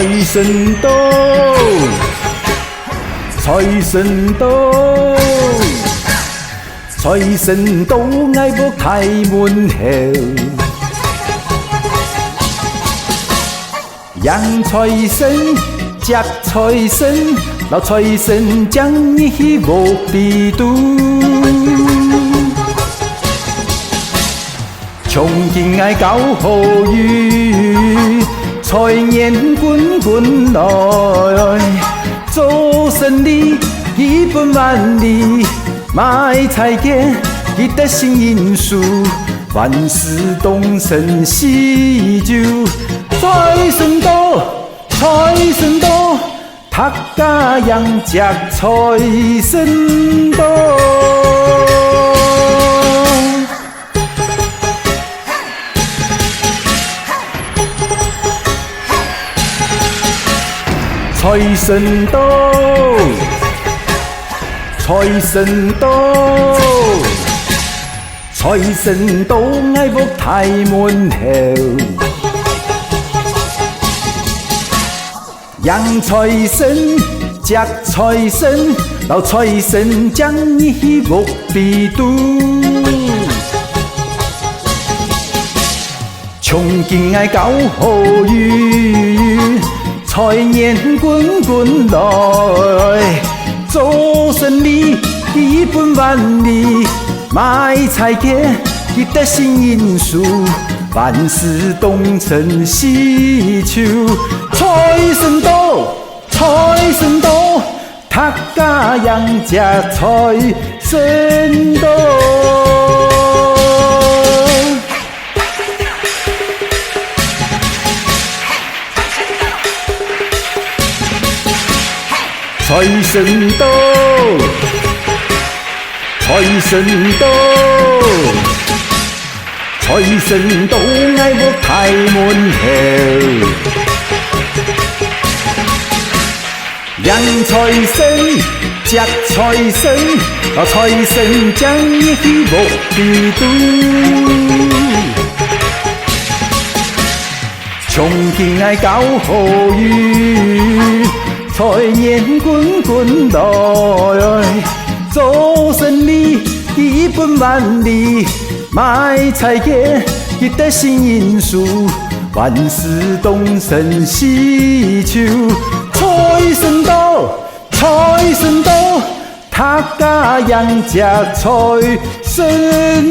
财神到，财神到，财神到，爱博开門後，讓財神接財神，老財神將你無必度。從今愛搞好運，財源滾滾來，做生意一本萬利，買菜嘅一得新因素，萬事動身喜酒。財神到，財神到，大家揚隻財神到。財神到，財神到，財神到，愛博大門後，讓財神接財神，老財神將你無必度。從今愛搞好運，財源滾滾來，做生意一本萬利，買菜嘅一得新因素，萬事動成喜酒。財神到，財神到，大家揚隻財神到。財神到，財神到，財神到，愛博大門後，讓財神接財神，老財神將你無必度。從今愛搞好運，財源滾滾來，做生意一本萬利，買菜嘅一得新因素，萬事動身喜酒。財神到，財神到，大家揚隻財神